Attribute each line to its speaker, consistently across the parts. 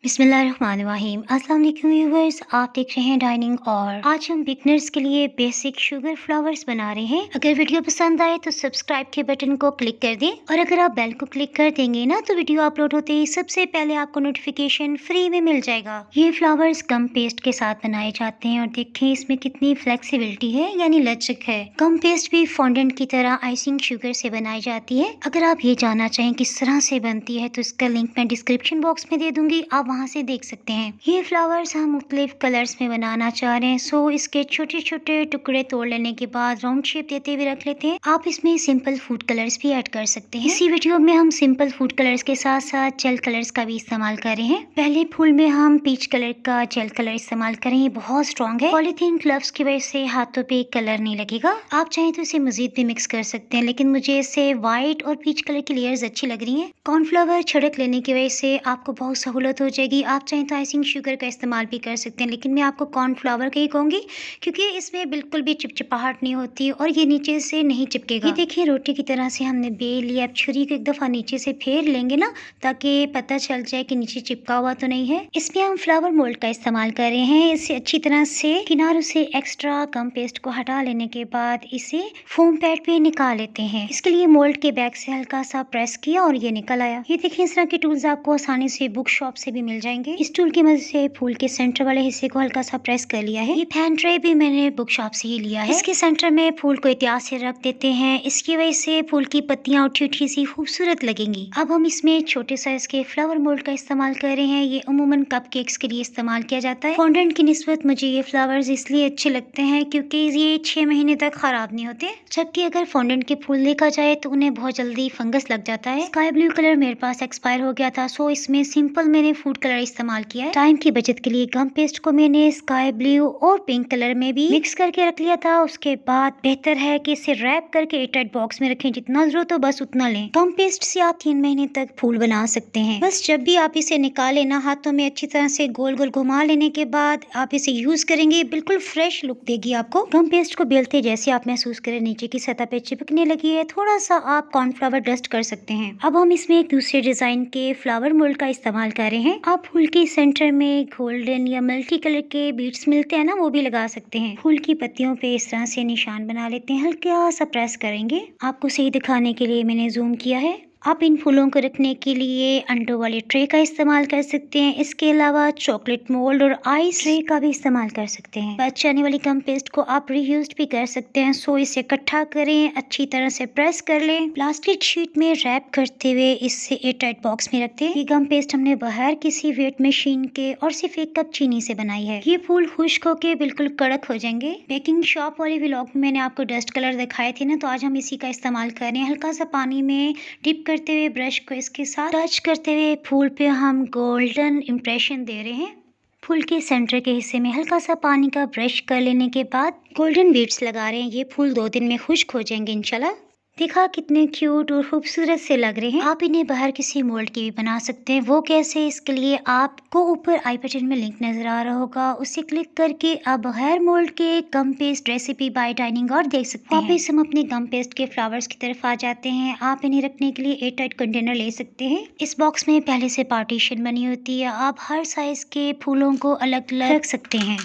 Speaker 1: बिस्मिल्लाहिर्रहमानिर्रहीम। अस्सलाम वालेकुम व्यूअर्स, आप देख रहे हैं डाइनिंग और आज हम बिगनर्स के लिए बेसिक शुगर फ्लावर्स बना रहे हैं। अगर वीडियो पसंद आए तो सब्सक्राइब के बटन को क्लिक कर दें और अगर आप बेल को क्लिक कर देंगे ना तो वीडियो अपलोड होते ही सबसे पहले आपको नोटिफिकेशन फ्री में मिल जाएगा। ये फ्लावर्स गम पेस्ट के साथ बनाए जाते हैं और देखें इसमें कितनी फ्लेक्सिबिलिटी है, यानी लचक है। गम पेस्ट भी फॉन्डेंट की तरह आइसिंग शुगर से बनाई जाती है। अगर आप ये जानना चाहें किस तरह से बनती है तो इसका लिंक मैं डिस्क्रिप्शन बॉक्स में दे दूंगी, आप वहाँ से देख सकते हैं। ये फ्लावर्स हम मुख्तलिफ कलर्स में बनाना चाह रहे हैं, सो इसके छोटे छोटे टुकड़े तोड़ लेने के बाद राउंड शेप देते हुए रख लेते हैं। आप इसमें सिंपल फूड कलर्स भी ऐड कर सकते हैं। इसी वीडियो में हम सिंपल फूड कलर्स के साथ साथ जेल कलर्स का भी इस्तेमाल कर रहे हैं। पहले फूल में हम पीच कलर का जेल कलर इस्तेमाल करें, ये बहुत स्ट्रॉन्ग है। पॉलीथीन ग्लव्स की वजह से हाथों पे कलर नहीं लगेगा। आप चाहें तो इसे मजीद भी मिक्स कर सकते हैं, लेकिन मुझे इससे व्हाइट और पीच कलर की लेयर्स अच्छी लग रही है। कॉर्नफ्लावर छिड़क लेने की वजह से आपको बहुत सहूलत हो जाएगी। आप चाहें तो आइसिंग शुगर का इस्तेमाल भी कर सकते हैं, लेकिन मैं आपको कॉर्नफ्लावर का ही कहूँगी क्योंकि इसमें बिल्कुल भी चिपचिपाहट नहीं होती और ये नीचे से नहीं चिपकेगा। ये देखिए रोटी की तरह से हमने बेल लिया। अब छुरी को एक दफ़ा नीचे से फेर लेंगे ना ताकि पता चल जाए कि नीचे चिपका हुआ तो नहीं है। इसमें हम फ्लावर मोल्ड का इस्तेमाल कर रहे हैं। इसे अच्छी तरह से किनारों से एक्स्ट्रा गम पेस्ट को हटा लेने के बाद इसे फोम पैड पे निकाल लेते हैं। इसके लिए मोल्ड के बैक से हल्का सा प्रेस किया और ये निकल आया। ये देखिए इस तरह के टूल्स आपको आसानी से बुक शॉप से भी मिल जाएंगे। इस टूल की मदद से फूल के सेंटर वाले हिस्से को हल्का सा प्रेस कर लिया है। ये फैन ट्रे भी मैंने बुक शॉप से ही लिया है। इसके सेंटर में फूल को एहतियात से रख देते हैं। इसकी वजह से फूल की पत्तियां उठी उठी सी खूबसूरत लगेंगी। अब हम इसमें छोटे साइज के फ्लावर मोल्ड का इस्तेमाल कर रहे हैं। ये अमूमन कपकेक्स के लिए इस्तेमाल किया जाता है। फॉन्डेंट की निस्बत मुझे ये फ्लावर्स इसलिए अच्छे लगते हैं क्योंकि ये 6 महीने तक खराब नहीं होते, जबकि अगर फॉन्डेंट के फूल देखा जाए तो उन्हें बहुत जल्दी फंगस लग जाता है। स्काई ब्लू कलर मेरे पास एक्सपायर हो गया था, सो इसमें सिंपल मैंने फूड कलर इस्तेमाल किया है। टाइम की बचत के लिए गम पेस्ट को मैंने स्काई ब्लू और पिंक कलर में भी मिक्स करके रख लिया था। उसके बाद बेहतर है कि इसे रैप करके एयरटाइट बॉक्स में रखें। जितना जरूरत हो बस उतना लें। गम पेस्ट से आप 3 महीने तक फूल बना सकते हैं। बस जब भी आप इसे निकालें ना, हाथों में अच्छी तरह से गोल गोल घुमा लेने के बाद आप इसे यूज करेंगे, बिल्कुल फ्रेश लुक देगी आपको। गम पेस्ट को बेलते जैसे आप महसूस करें नीचे की सतह पे चिपकने लगी है, थोड़ा सा आप कॉर्नफ्लावर डस्ट कर सकते हैं। अब हम इसमें एक दूसरे डिजाइन के फ्लावर मोल्ड का इस्तेमाल कर रहे हैं। आप फूल के सेंटर में गोल्डन या मल्टी कलर के बीड्स मिलते हैं ना, वो भी लगा सकते हैं। फूल की पत्तियों पे इस तरह से निशान बना लेते हैं। हल्का सा प्रेस करेंगे। आपको सही दिखाने के लिए मैंने जूम किया है। आप इन फूलों को रखने के लिए अंडों वाले ट्रे का इस्तेमाल कर सकते हैं। इसके अलावा चॉकलेट मोल्ड और आइस ट्रे का भी इस्तेमाल कर सकते हैं। बच जाने वाली गम पेस्ट को आप रीयूज भी कर सकते हैं। सो इसे इकट्ठा करें, अच्छी तरह से प्रेस कर लें, प्लास्टिक शीट में रैप करते हुए इसे एयरटाइट बॉक्स में रखते हैं। ये गम पेस्ट हमने बाहर किसी वेट मशीन के और सिर्फ 1 कप चीनी से बनाई है। ये फूल खुश्क होके बिल्कुल कड़क हो जाएंगे। बेकिंग शॉप वाले व्लॉग में मैंने आपको डस्ट कलर दिखाए थे ना, तो आज हम इसी का इस्तेमाल कर रहे हैं। हल्का सा पानी में डिप करते हुए ब्रश को इसके साथ टच करते हुए फूल पे हम गोल्डन इम्प्रेशन दे रहे हैं। फूल के सेंटर के हिस्से में हल्का सा पानी का ब्रश कर लेने के बाद गोल्डन बीड्स लगा रहे हैं। ये फूल 2 दिन में खुश्क हो जाएंगे इंशाल्लाह। देखा कितने क्यूट और खूबसूरत से लग रहे हैं। आप इन्हें बाहर किसी मोल्ड के भी बना सकते हैं। वो कैसे, इसके लिए आपको ऊपर आई बटन में लिंक नजर आ रहा होगा, उसे क्लिक करके आप बाहर मोल्ड के गम पेस्ट रेसिपी बाय डाइनिंग और देख सकते हैं। वापस हम अपने गम पेस्ट के फ्लावर्स की तरफ आ जाते हैं। आप इन्हें रखने के लिए एयरटाइट कंटेनर ले सकते हैं। इस बॉक्स में पहले से पार्टीशन बनी होती है। आप हर साइज के फूलों को अलग अलग रख सकते हैं।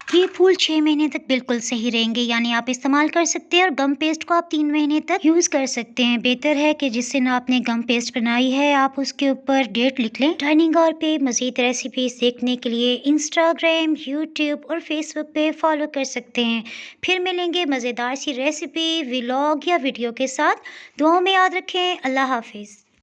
Speaker 1: ये फूल 6 महीने तक बिल्कुल सही रहेंगे, यानी आप इस्तेमाल कर सकते हैं और गम पेस्ट को आप 3 महीने तक यूज कर सकते हैं। बेहतर है कि जिस दिन आपने गम पेस्ट बनाई है आप उसके ऊपर डेट लिख लें। डाइनिंग हॉल पे मजीद रेसिपीज देखने के लिए इंस्टाग्राम, यूट्यूब और फेसबुक पे फॉलो कर सकते हैं। फिर मिलेंगे मजेदार सी रेसिपी, व्लॉग या वीडियो के साथ। दुआओं में याद रखें। अल्लाह हाफिज।